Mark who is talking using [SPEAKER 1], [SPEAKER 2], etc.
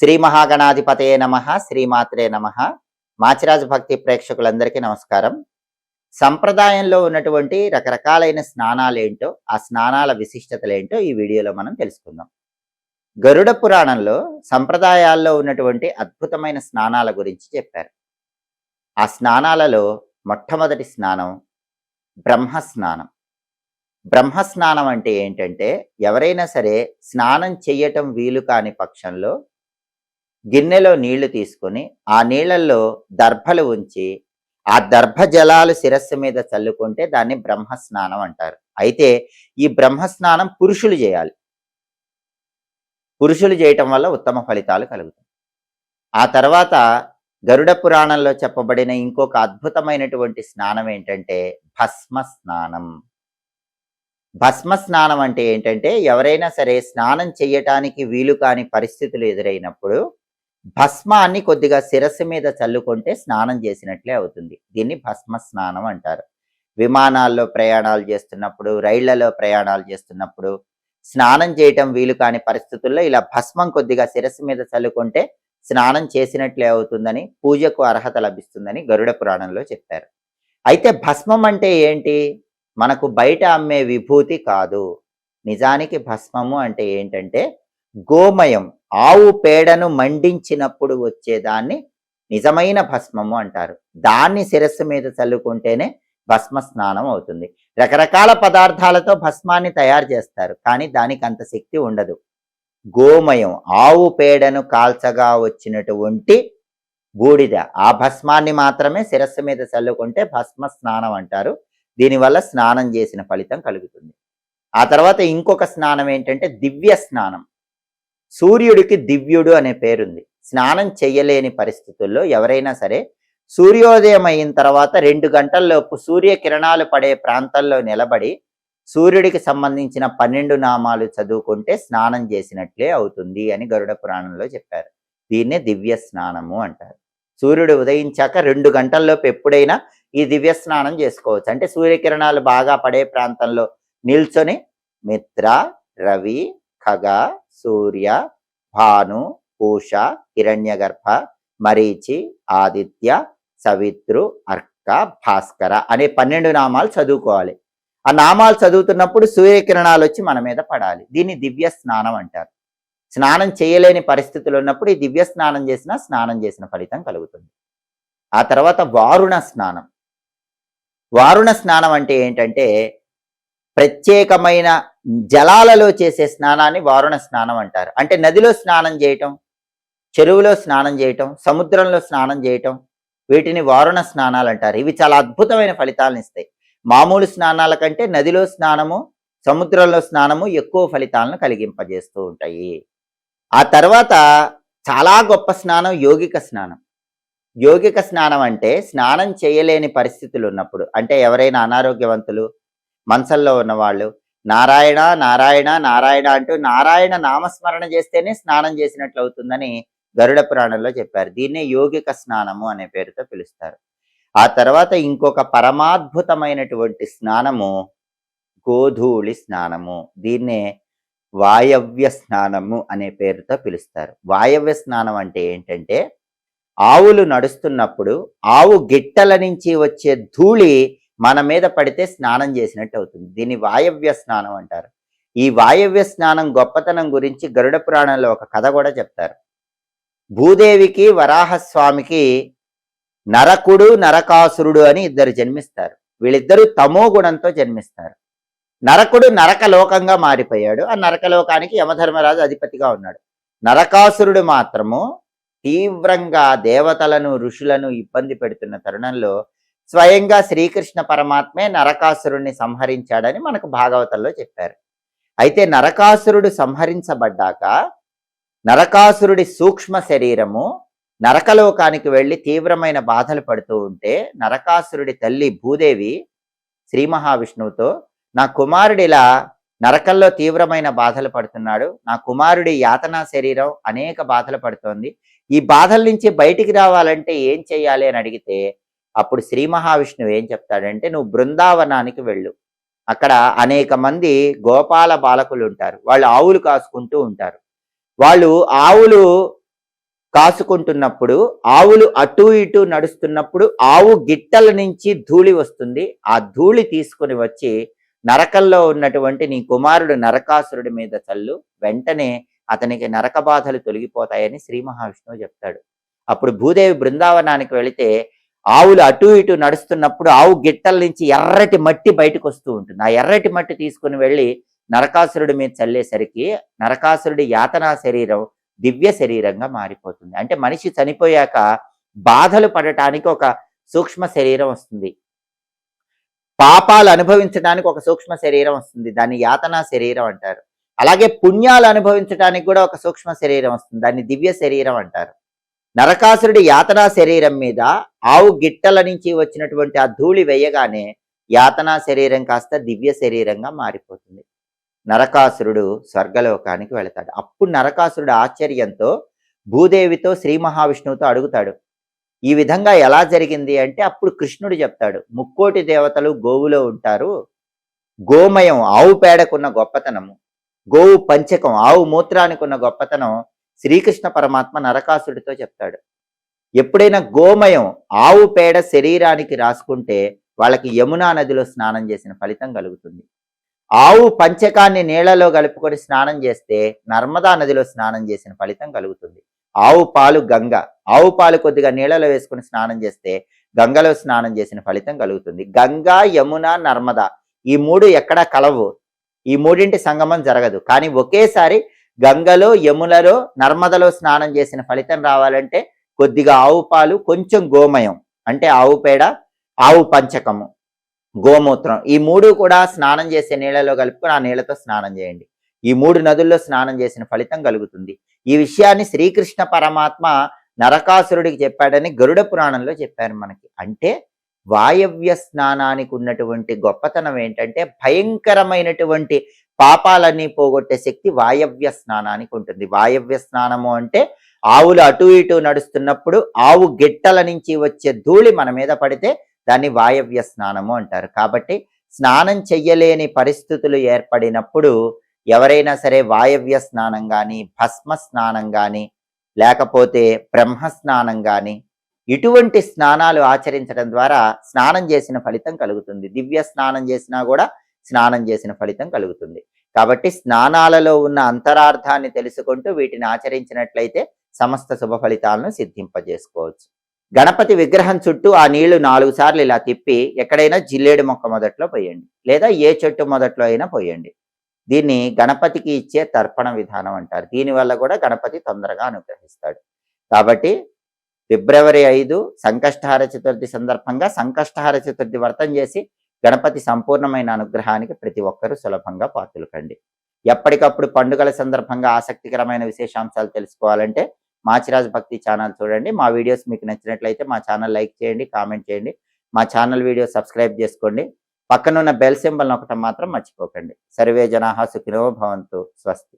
[SPEAKER 1] శ్రీ మహాగణాధిపతయే నమః, శ్రీమాత్రే నమః. మాచిరాజు భక్తి ప్రేక్షకులందరికీ నమస్కారం. సంప్రదాయంలో ఉన్నటువంటి రకరకాలైన స్నానాలేంటో, ఆ స్నానాల విశిష్టతలేంటో ఈ వీడియోలో మనం తెలుసుకుందాం. గరుడ పురాణంలో సంప్రదాయాల్లో ఉన్నటువంటి అద్భుతమైన స్నానాల గురించి చెప్పారు. ఆ స్నానాలలో మొట్టమొదటి స్నానం బ్రహ్మస్నానం. బ్రహ్మస్నానం అంటే ఏంటంటే, ఎవరైనా సరే స్నానం చెయ్యటం వీలు కాని పక్షంలో గిన్నెలో నీళ్లు తీసుకొని ఆ నీళ్లలో దర్భలు ఉంచి ఆ దర్భ జలాలు శిరస్సు మీద చల్లుకుంటే దాన్ని బ్రహ్మస్నానం అంటారు. అయితే ఈ బ్రహ్మస్నానం పురుషులు చేయాలి. పురుషులు చేయటం వల్ల ఉత్తమ ఫలితాలు కలుగుతాయి. ఆ తర్వాత గరుడ పురాణంలో చెప్పబడిన ఇంకొక అద్భుతమైనటువంటి స్నానం ఏంటంటే భస్మ స్నానం. భస్మ స్నానం అంటే ఏంటంటే, ఎవరైనా సరే స్నానం చేయటానికి వీలు కాని పరిస్థితులు ఎదురైనప్పుడు భస్మాన్ని కొద్దిగా శిరస్సు మీద చల్లుకుంటే స్నానం చేసినట్లే అవుతుంది. దీన్ని భస్మ స్నానం అంటారు. విమానాల్లో ప్రయాణాలు చేస్తున్నప్పుడు, రైళ్లలో ప్రయాణాలు చేస్తున్నప్పుడు స్నానం చేయటం వీలు కాని పరిస్థితుల్లో ఇలా భస్మం కొద్దిగా శిరస్సు మీద చల్లుకుంటే స్నానం చేసినట్లే అవుతుందని, పూజకు అర్హత లభిస్తుందని గరుడ పురాణంలో చెప్పారు. అయితే భస్మం అంటే ఏంటి? మనకు బయట అమ్మే విభూతి కాదు. నిజానికి భస్మము అంటే ఏంటంటే గోమయం, ఆవు పేడను మండించినప్పుడు వచ్చేదాన్ని నిజమైన భస్మము అంటారు. దాన్ని శిరస్సు మీద చల్లుకుంటేనే భస్మ స్నానం అవుతుంది. రకరకాల పదార్థాలతో భస్మాన్ని తయారు చేస్తారు, కానీ దానికి అంత శక్తి ఉండదు. గోమయం, ఆవు పేడను కాల్చగా వచ్చినటువంటి బూడిద, ఆ భస్మాన్ని మాత్రమే శిరస్సు మీద చల్లుకుంటే భస్మ స్నానం అంటారు. దీనివల్ల స్నానం చేసిన ఫలితం కలుగుతుంది. ఆ తర్వాత ఇంకొక స్నానం ఏంటంటే దివ్య స్నానం. సూర్యుడికి దివ్యుడు అనే పేరుంది. స్నానం చెయ్యలేని పరిస్థితుల్లో ఎవరైనా సరే సూర్యోదయం అయిన తర్వాత 2 గంటల్లోపు సూర్యకిరణాలు పడే ప్రాంతాల్లో నిలబడి సూర్యుడికి సంబంధించిన 12 నామాలు చదువుకుంటే స్నానం చేసినట్లే అవుతుంది అని గరుడ పురాణంలో చెప్పారు. దీన్నే దివ్య స్నానము అంటారు. సూర్యుడు ఉదయించాక 2 గంటల్లోపు ఎప్పుడైనా ఈ దివ్య స్నానం చేసుకోవచ్చు. అంటే సూర్యకిరణాలు బాగా పడే ప్రాంతంలో నిల్చొని మిత్ర, రవి, ఖగ, సూర్య, భాను, పూష, హిరణ్యగర్భ, మరీచి, ఆదిత్య, సవిత్రు, అర్క, భాస్కర అనే 12 నామాలు చదువుకోవాలి. ఆ నామాలు చదువుతున్నప్పుడు సూర్యకిరణాలు వచ్చి మన మీద పడాలి. దీన్ని దివ్య స్నానం అంటారు. స్నానం చేయలేని పరిస్థితులు ఉన్నప్పుడు ఈ దివ్య స్నానం చేసినా స్నానం చేసిన ఫలితం కలుగుతుంది. ఆ తర్వాత వారుణ స్నానం. వారుణ స్నానం అంటే ఏంటంటే, ప్రత్యేకమైన జలాలలో చేసే స్నానాన్ని వారుణ స్నానం అంటారు. అంటే నదిలో స్నానం చేయటం, చెరువులో స్నానం చేయటం, సముద్రంలో స్నానం చేయటం, వీటిని వారుణ స్నానాలు అంటారు. ఇవి చాలా అద్భుతమైన ఫలితాలను ఇస్తాయి. మామూలు స్నానాల కంటే నదిలో స్నానము, సముద్రంలో స్నానము ఎక్కువ ఫలితాలను కలిగింపజేస్తూ ఉంటాయి. ఆ తర్వాత చాలా గొప్ప స్నానం యోగిక స్నానం. యోగిక స్నానం అంటే స్నానం చేయలేని పరిస్థితులు ఉన్నప్పుడు, అంటే ఎవరైనా అనారోగ్యవంతులు, మంచంలో ఉన్నవాళ్ళు నారాయణ నారాయణ నారాయణ అంటూ నారాయణ నామస్మరణ చేస్తేనే స్నానం చేసినట్లు అవుతుందని గరుడ పురాణంలో చెప్పారు. దీన్నే యోగిక స్నానము అనే పేరుతో పిలుస్తారు. ఆ తర్వాత ఇంకొక పరమాద్భుతమైనటువంటి స్నానము గోధూళి స్నానము. దీన్నే వాయవ్య స్నానము అనే పేరుతో పిలుస్తారు. వాయవ్య స్నానం అంటే ఏంటంటే, ఆవులు నడుస్తున్నప్పుడు ఆవు గిట్టల నుంచి వచ్చే ధూళి మన మీద పడితే స్నానం చేసినట్టు అవుతుంది. దీన్ని వాయవ్య స్నానం అంటారు. ఈ వాయవ్య స్నానం గొప్పతనం గురించి గరుడ పురాణంలో ఒక కథ కూడా చెప్తారు. భూదేవికి వరాహస్వామికి నరకుడు, నరకాసురుడు అని 2 జన్మిస్తారు. వీళ్ళిద్దరూ తమో గుణంతో జన్మిస్తారు. నరకుడు నరకలోకంగా మారిపోయాడు. ఆ నరకలోకానికి యమధర్మరాజు అధిపతిగా ఉన్నాడు. నరకాసురుడు మాత్రము తీవ్రంగా దేవతలను, ఋషులను ఇబ్బంది పెడుతున్న తరుణంలో స్వయంగా శ్రీకృష్ణ పరమాత్మే నరకాసురుణ్ణి సంహరించాడని మనకు భాగవతంలో చెప్పారు. అయితే నరకాసురుడు సంహరించబడ్డాక నరకాసురుడి సూక్ష్మ శరీరము నరకలోకానికి వెళ్ళి తీవ్రమైన బాధలు పడుతూ ఉంటే నరకాసురుడి తల్లి భూదేవి శ్రీ మహావిష్ణువుతో, నా కుమారుడిలా నరకంలో తీవ్రమైన బాధలు పడుతున్నాడు, నా కుమారుడి యాతనా శరీరం అనేక బాధలు పడుతోంది, ఈ బాధల నుంచి బయటికి రావాలంటే ఏం చెయ్యాలి అని అడిగితే అప్పుడు శ్రీ మహావిష్ణువు ఏం చెప్తాడంటే, నువ్వు బృందావనానికి వెళ్ళు. అక్కడ అనేక మంది గోపాల బాలకులు ఉంటారు. వాళ్ళు ఆవులు కాసుకుంటూ ఉంటారు. వాళ్ళు ఆవులు కాసుకుంటున్నప్పుడు, ఆవులు అటు ఇటు నడుస్తున్నప్పుడు ఆవు గిట్టల నుంచి ధూళి వస్తుంది. ఆ ధూళి తీసుకుని వచ్చి నరకంలో ఉన్నటువంటి నీ కుమారుడు నరకాసురుడి మీద చల్లు, వెంటనే అతనికి నరక బాధలు తొలగిపోతాయని శ్రీ మహావిష్ణువు చెప్తాడు. అప్పుడు భూదేవి బృందావనానికి వెళితే ఆవులు అటు ఇటు నడుస్తున్నప్పుడు ఆవు గిట్టల నుంచి ఎర్రటి మట్టి బయటకు వస్తూ ఉంటుంది. ఆ ఎర్రటి మట్టి తీసుకుని వెళ్ళి నరకాసురుడి మీద చల్లేసరికి నరకాసురుడి యాతనా శరీరం దివ్య శరీరంగా మారిపోతుంది. అంటే మనిషి చనిపోయాక బాధలు పడటానికి ఒక సూక్ష్మ శరీరం వస్తుంది, పాపాలు అనుభవించడానికి ఒక సూక్ష్మ శరీరం వస్తుంది, దాన్ని యాతనా శరీరం అంటారు. అలాగే పుణ్యాలు అనుభవించడానికి కూడా ఒక సూక్ష్మ శరీరం వస్తుంది, దాన్ని దివ్య శరీరం అంటారు. నరకాసురుడి యాతనా శరీరం మీద ఆవు గిట్టల నుంచి వచ్చినటువంటి ఆ ధూళి వేయగానే యాతనా శరీరం కాస్త దివ్య శరీరంగా మారిపోతుంది. నరకాసురుడు స్వర్గలోకానికి వెళతాడు. అప్పుడు నరకాసురుడు ఆశ్చర్యంతో భూదేవితో శ్రీ మహావిష్ణువుతో అడుగుతాడు, ఈ విధంగా ఎలా జరిగింది అంటే అప్పుడు కృష్ణుడు చెప్తాడు, ముక్కోటి దేవతలు గోవులో ఉంటారు, గోమయం ఆవు పేడకున్న గొప్పతనము, గోవు పంచకం ఆవు మూత్రానికి ఉన్న గొప్పతనం శ్రీకృష్ణ పరమాత్మ నరకాసుడితో చెప్తాడు. ఎప్పుడైనా గోమయం ఆవు పేడ శరీరానికి రాసుకుంటే వాళ్ళకి యమునా నదిలో స్నానం చేసిన ఫలితం కలుగుతుంది. ఆవు పంచకాన్ని నీళ్లలో కలుపుకొని స్నానం చేస్తే నర్మదా నదిలో స్నానం చేసిన ఫలితం కలుగుతుంది. ఆవు పాలు గంగ, ఆవు పాలు కొద్దిగా నీళ్లలో వేసుకుని స్నానం చేస్తే గంగలో స్నానం చేసిన ఫలితం కలుగుతుంది. గంగా, యమున, నర్మదా ఈ మూడు ఎక్కడా కలవు, ఈ మూడింటి సంగమం జరగదు. కానీ ఒకేసారి గంగలో, యములలో, నర్మదలో స్నానం చేసిన ఫలితం రావాలంటే కొద్దిగా ఆవు పాలు, కొంచెం గోమయం అంటే ఆవు పేడ, ఆవు పంచకము, గోమూత్రం ఈ మూడు కూడా స్నానం చేసే నీళ్లలో కలుపుకొని ఆ నీళ్లతో స్నానం చేయండి. ఈ మూడు నదుల్లో స్నానం చేసిన ఫలితం కలుగుతుంది. ఈ విషయాన్ని శ్రీకృష్ణ పరమాత్మ నరకాసురుడికి చెప్పాడని గరుడ పురాణంలో చెప్పారు మనకి. అంటే వాయవ్య స్నానానికి ఉన్నటువంటి గొప్పతనం ఏంటంటే భయంకరమైనటువంటి పాపాలన్నీ పోగొట్టే శక్తి వాయవ్య స్నానానికి ఉంటుంది. వాయవ్య స్నానము అంటే ఆవులు అటు ఇటు నడుస్తున్నప్పుడు ఆవు గిట్టల నుంచి వచ్చే ధూళి మన మీద పడితే దాన్ని వాయవ్య స్నానము అంటారు. కాబట్టి స్నానం చెయ్యలేని పరిస్థితులు ఏర్పడినప్పుడు ఎవరైనా సరే వాయవ్య స్నానం కానీ, భస్మ స్నానం కానీ, లేకపోతే బ్రహ్మ స్నానం కానీ ఇటువంటి స్నానాలు ఆచరించడం ద్వారా స్నానం చేసిన ఫలితం కలుగుతుంది. దివ్య స్నానం చేసినా కూడా స్నానం చేసిన ఫలితం కలుగుతుంది. కాబట్టి స్నానాలలో ఉన్న అంతరార్థాన్ని తెలుసుకుంటూ వీటిని ఆచరించినట్లయితే సమస్త శుభ ఫలితాలను సిద్ధింపజేసుకోవచ్చు. గణపతి విగ్రహం చుట్టూ ఆ నీళ్లు 4 సార్లు ఇలా తిప్పి ఎక్కడైనా జిల్లేడు మొక్క మొదట్లో పోయండి, లేదా ఏ చెట్టు మొదట్లో అయినా పోయండి. దీన్ని గణపతికి ఇచ్చే తర్పణ విధానం అంటారు. దీనివల్ల కూడా గణపతి తొందరగా అనుగ్రహిస్తాడు. కాబట్టి ఫిబ్రవరి 5 సంకష్టహార చతుర్థి సందర్భంగా సంకష్టహార చతుర్థి వ్రతం చేసి గణపతి సంపూర్ణమైన అనుగ్రహానికి ప్రతి ఒక్కరూ సులభంగా పాత్రలు కండి. ఎప్పటికప్పుడు పండుగల సందర్భంగా ఆసక్తికరమైన విశేషాంశాలు తెలుసుకోవాలంటే మాచిరాజ్ భక్తి ఛానల్ చూడండి. మా వీడియోస్ మీకు నచ్చినట్లయితే మా ఛానల్ లైక్ చేయండి, కామెంట్ చేయండి, మా ఛానల్ వీడియో సబ్స్క్రైబ్ చేసుకోండి. పక్కనున్న బెల్ సింబల్ నొక్కటం మాత్రం మర్చిపోకండి. సర్వే జనాః సుఖినో భవంతు. స్వస్తి.